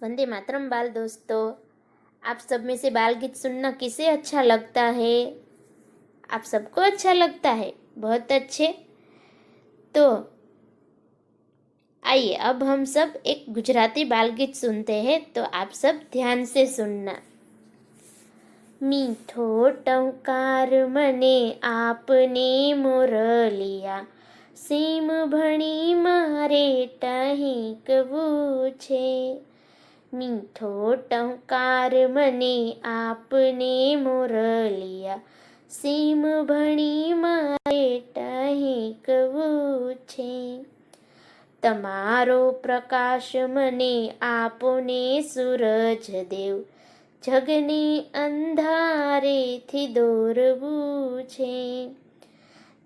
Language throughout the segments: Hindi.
वंदे मातरम बाल दोस्तों। आप सब में से बाल गीत सुनना किसे अच्छा लगता है? आप सबको अच्छा लगता है, बहुत अच्छे। तो आइए अब हम सब एक गुजराती बाल गीत सुनते हैं, तो आप सब ध्यान से सुनना। मीठो टंकार मने आपने मुरलिया, सीम भणी मारे टहीं कवू छे। मीठो टंकार मने आपने मुरलिया, सीम भणी मारे टहीं कवू छे। तमारो प्रकाश मने आपने सूरज देव, जगने अंधारेथी દોરવું છે।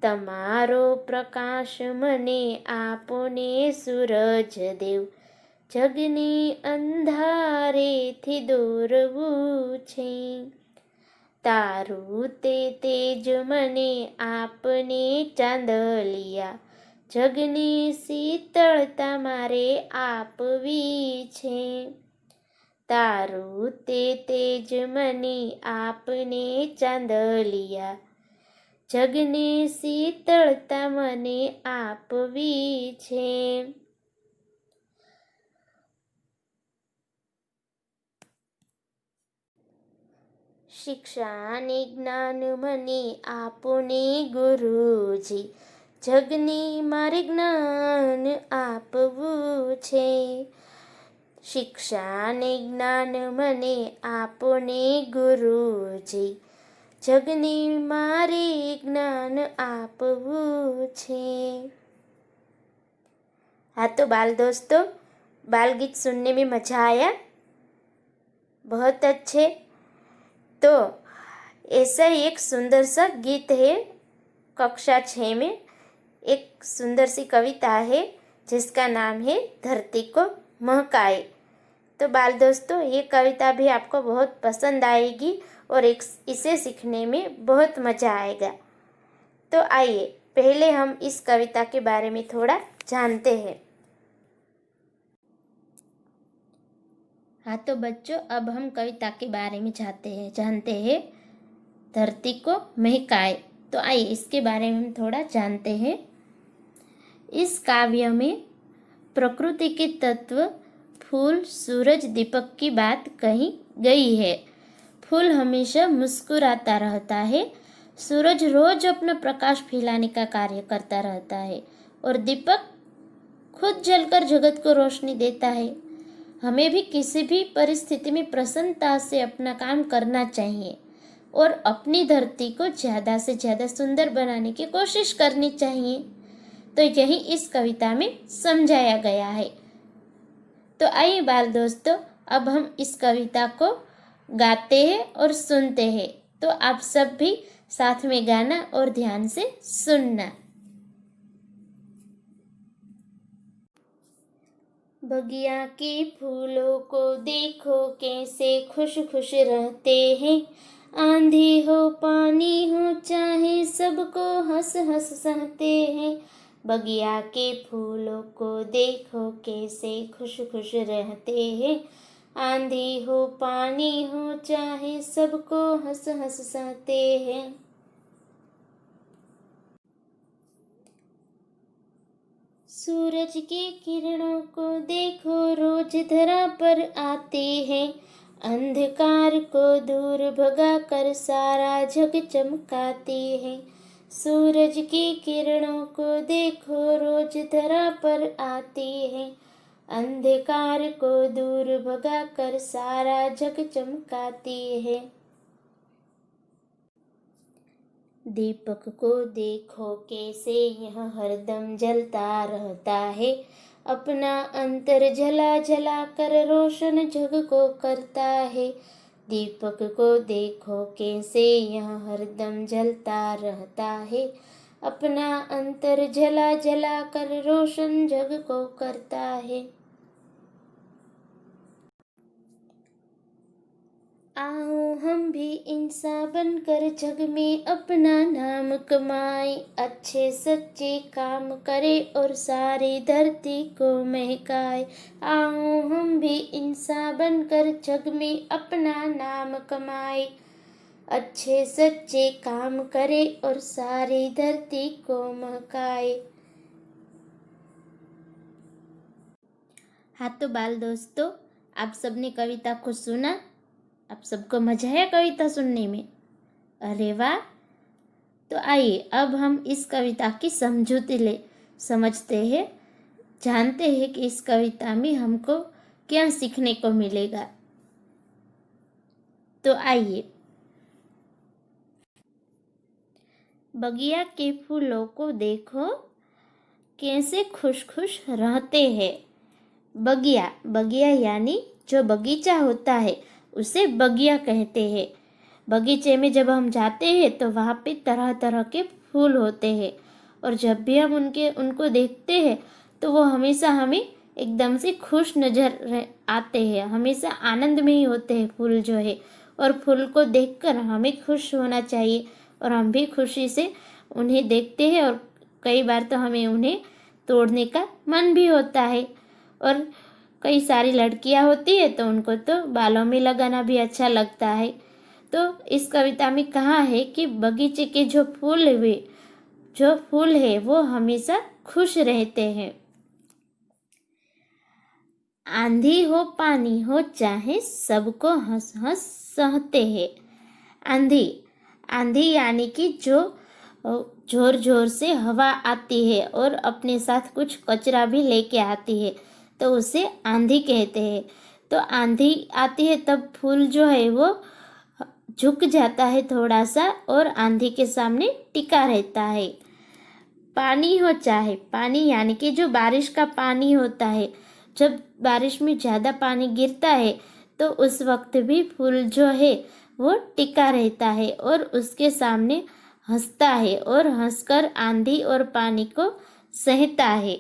તમારો પ્રકાશ મને આપને સૂરજ દેવ, જગને અંધારેથી દોરવું છે। તારું તે તેજ મને આપને ચાંદલિયા, જગને શીતળતા મારે આપવી છે। તારું તે તેજ મને આપને ચાંદલિયા, જગને શીતળતા મને આપવી છે। શિક્ષા અને જ્ઞાન મને આપોને ગુરુજી, જગને મારે જ્ઞાન આપવું છે। શિક્ષા અને જ્ઞાન મને આપોને ગુરુજી, જગને મારે જ્ઞાન આપવું છે। हाँ तो बाल दोस्तों, बाल गीत सुनने में मज़ा आया? बहुत अच्छे। तो ऐसा ही एक सुंदर सा गीत है, कक्षा 6 में एक सुंदर सी कविता है जिसका नाम है धरती को महकाए। तो बाल दोस्तों, ये कविता भी आपको बहुत पसंद आएगी और इसे सीखने में बहुत मज़ा आएगा। तो आइए पहले हम इस कविता के बारे में थोड़ा जानते हैं। हाँ तो बच्चों, अब हम कविता के बारे में जानते हैं धरती को महकाए। तो आइए इसके बारे में हम थोड़ा जानते हैं। इस काव्य में प्रकृति के तत्व फूल, सूरज, दीपक की बात कही गई है। फूल हमेशा मुस्कुराता रहता है, सूरज रोज अपना प्रकाश फैलाने का कार्य करता रहता है और दीपक खुद जलकर जगत को रोशनी देता है। हमें भी किसी भी परिस्थिति में प्रसन्नता से अपना काम करना चाहिए और अपनी धरती को ज़्यादा से ज़्यादा सुंदर बनाने की कोशिश करनी चाहिए। तो यही इस कविता में समझाया गया है। तो आइए बाल दोस्तों, अब हम इस कविता को गाते हैं और सुनते हैं। तो आप सब भी साथ में गाना और ध्यान से सुनना। बगिया के फूलों को देखो कैसे खुश खुश रहते हैं, आंधी हो पानी हो चाहे सबको हंस हंस सहते हैं। बगिया के फूलों को देखो कैसे खुश खुश रहते हैं, आंधी हो पानी हो चाहे सबको हंस हंस सहते हैं। सूरज के किरणों को देखो रोज धरा पर आते हैं, अंधकार को दूर भगा कर सारा जग चमकाते हैं। सूरज की किरणों को देखो रोज धरा पर आते हैं, अंधकार को दूर भगा कर सारा जग चमकाते हैं। दीपक को देखो कैसे यह हरदम जलता रहता है, अपना अंतर जला जला कर रोशन जग को करता है। दीपक को देखो कैसे यह हरदम जलता रहता है, अपना अंतर जला जला कर रोशन जग को करता है। आओ हम भी इंसान बनकर जग में अपना नाम कमाए, अच्छे सच्चे काम करे और सारी धरती को महकाए। आओ हम भी इंसान बनकर जग में अपना नाम कमाए, अच्छे सच्चे काम करे और सारी धरती को महकाए। हाँ तो बाल दोस्तों, आप सबने कविता को सुना? आप सबको मजा आया कविता सुनने में? अरे वाह! तो आइए अब हम इस कविता की समझौती समझते हैं, जानते हैं कि इस कविता में हमको क्या सीखने को मिलेगा। तो आइए। बगिया के फूलों को देखो, कैसे खुश खुश रहते हैं। बगिया, बगिया यानी जो बगीचा होता है उसे बगिया कहते हैं। बगीचे में जब हम जाते हैं तो वहाँ पे तरह तरह के फूल होते हैं, और जब भी हम उनको देखते हैं तो वो हमेशा हमें एकदम से खुश नज़र आते हैं, हमेशा आनंद में ही होते हैं फूल जो है। और फूल को देखकर हमें खुश होना चाहिए, और हम भी खुशी से उन्हें देखते हैं, और कई बार तो हमें उन्हें तोड़ने का मन भी होता है। और कई सारी लड़कियां होती है तो उनको तो बालों में लगाना भी अच्छा लगता है। तो इस कविता में कहा है कि बगीचे के जो फूल है वो हमेशा खुश रहते हैं। आंधी हो पानी हो चाहे सबको हंस हंस सहते हैं। आंधी, आंधी यानी कि जो जोर जोर से हवा आती है और अपने साथ कुछ कचरा भी लेके आती है तो उसे आंधी कहते हैं। तो आंधी आती है तब फूल जो है वो झुक जाता है थोड़ा सा और आंधी के सामने टिका रहता है। पानी हो चाहे, पानी यानी कि जो बारिश का पानी होता है, जब बारिश में ज़्यादा पानी गिरता है तो उस वक्त भी फूल जो है वो टिका रहता है और उसके सामने हंसता है और हंसकर आंधी और पानी को सहता है।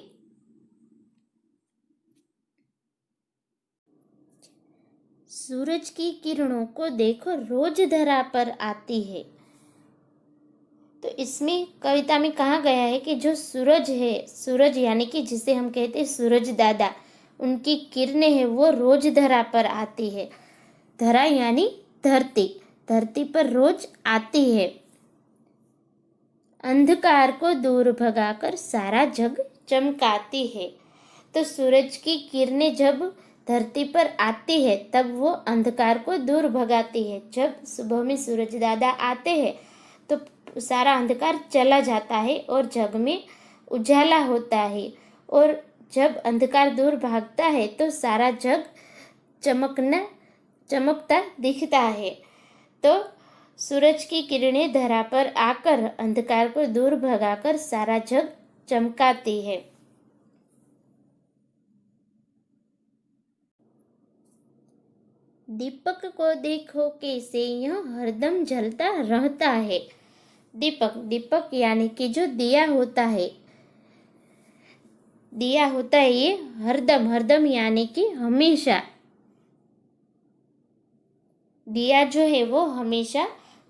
सूरज की किरणों को देखो रोज धरा पर आती है। तो इसमें कविता में कहा गया है कि जो सूरज है, सूरज यानी कि जिसे हम कहते हैं सूरज दादा, उनकी किरणें हैं वो रोज धरा पर आती है। धरा यानी धरती, धरती पर रोज आती है। अंधकार को दूर भगाकर सारा जग चमकाती है। तो सूरज की किरणें जब धरती पर आती है तब वो अंधकार को दूर भगाती है। जब सुबह में सूरज दादा आते हैं तो सारा अंधकार चला जाता है और जग में उजाला होता है, और जब अंधकार दूर भागता है तो सारा जग चमकता दिखता है। तो सूरज की किरणें धरा पर आकर अंधकार को दूर भगाकर सारा जग चमकाती है। दीपक को देखो कैसे यह हरदम जलता रहता है। दीपक, दीपक यानी कि जो दिया होता है, दिया होता है ये हरदम, हरदम यानी कि हमेशा। दिया जो है वो हमेशा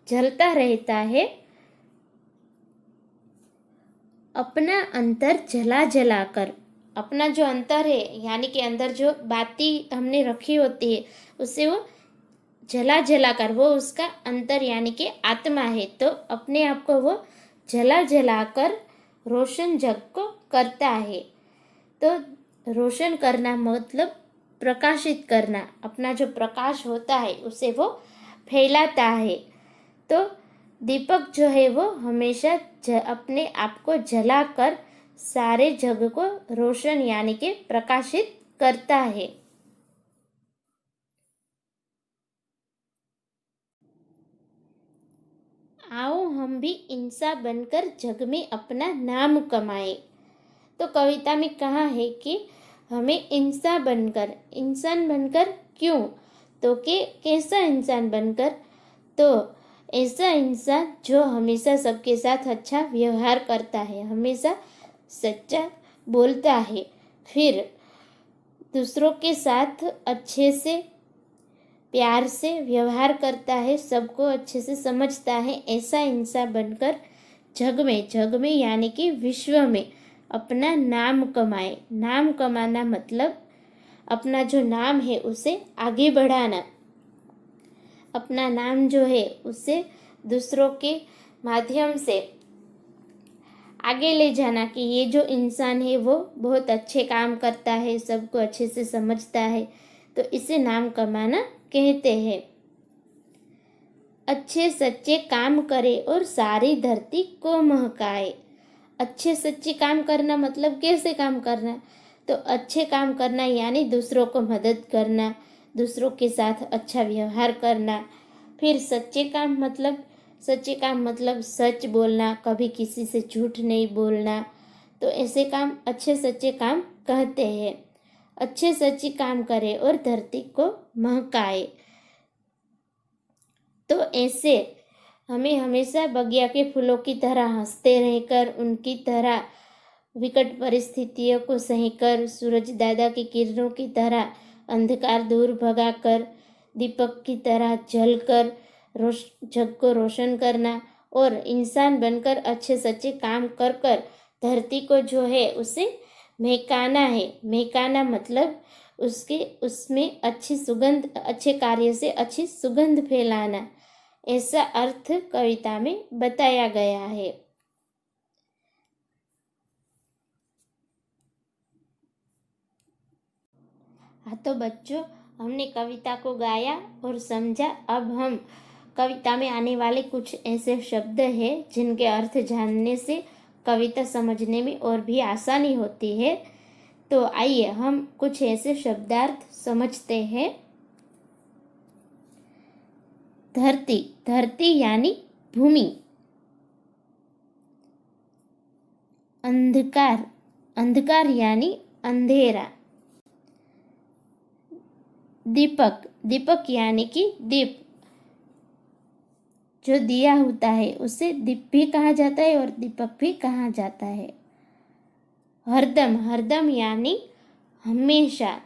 जलता रहता है। अपना अंतर जला जला कर, अपना जो अंतर है यानी कि अंदर जो बाती हमने रखी होती है उससे वो जला जला कर, वो उसका अंतर यानी कि आत्मा है, तो अपने आप को वो जला जला कर रोशन जग को करता है। तो रोशन करना मतलब प्रकाशित करना, अपना जो प्रकाश होता है उसे वो फैलाता है। तो दीपक जो है वो हमेशा अपने आप को जलाकर सारे जग को रोशन यानी कि प्रकाशित करता है। आओ हम भी इंसान बनकर जग में अपना नाम कमाए। तो कविता में कहा है कि हमें इंसान बनकर क्यों, तो कि कैसा इंसान बनकर, तो ऐसा इंसान जो हमेशा सबके साथ अच्छा व्यवहार करता है, हमेशा सच्चा बोलता है, फिर दूसरों के साथ अच्छे से प्यार से व्यवहार करता है, सबको अच्छे से समझता है, ऐसा इंसान बनकर जग में यानी कि विश्व में अपना नाम कमाए। नाम कमाना मतलब अपना जो नाम है उसे आगे बढ़ाना, अपना नाम जो है उसे दूसरों के माध्यम से आगे ले जाना कि ये जो इंसान है वो बहुत अच्छे काम करता है, सबको अच्छे से समझता है, तो इसे नाम कमाना कहते हैं। अच्छे सच्चे काम करे और सारी धरती को महकाए। अच्छे सच्चे काम करना मतलब कैसे काम करना? तो अच्छे काम करना यानी दूसरों को मदद करना, दूसरों के साथ अच्छा व्यवहार करना। फिर सच्चे काम मतलब सच बोलना, कभी किसी से झूठ नहीं बोलना। तो ऐसे काम अच्छे सच्चे काम कहते हैं। अच्छे सच्चे काम करे और धरती को महकाए। तो ऐसे हमें हमेशा बगिया के फूलों की तरह हंसते रहकर, उनकी तरह विकट परिस्थितियों को सहकर, सूरज दादा की किरणों की तरह अंधकार दूर भगाकर, दीपक की तरह जलकर जग को रोशन करना और इंसान बनकर अच्छे सच्चे काम कर कर धरती को जो है उसे महकाना है। महकाना मतलब उसमें अच्छी सुगंध, अच्छे कार्य से अच्छी सुगंध फैलाना, ऐसा अर्थ कविता में बताया गया है। हाँ तो बच्चों, हमने कविता को गाया और समझा। अब हम कविता में आने वाले कुछ ऐसे शब्द हैं जिनके अर्थ जानने से कविता समझने में और भी आसानी होती है। तो आइए हम कुछ ऐसे शब्दार्थ समझते हैं। धरती, धरती यानी भूमि। अंधकार, अंधकार यानी अंधेरा। दीपक, दीपक यानी कि दीप, जो दिया होता है उसे दीप भी कहा जाता है और दीपक भी कहा जाता है। हरदम, हरदम यानी हमेशा।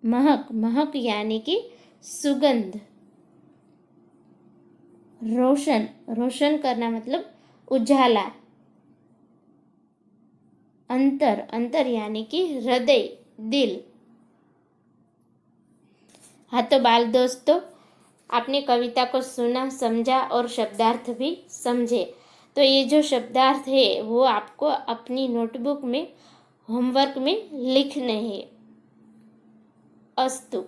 महक, महक यानी कि सुगंध। रोशन, रोशन करना मतलब उजाला। अंतर, अंतर यानी कि हृदय, दिल। हाँ तो बाल दोस्तों, आपने कविता को सुना, समझा और शब्दार्थ भी समझे। तो ये जो शब्दार्थ है वो आपको अपनी नोटबुक में होमवर्क में लिखने हैं। अस्तु।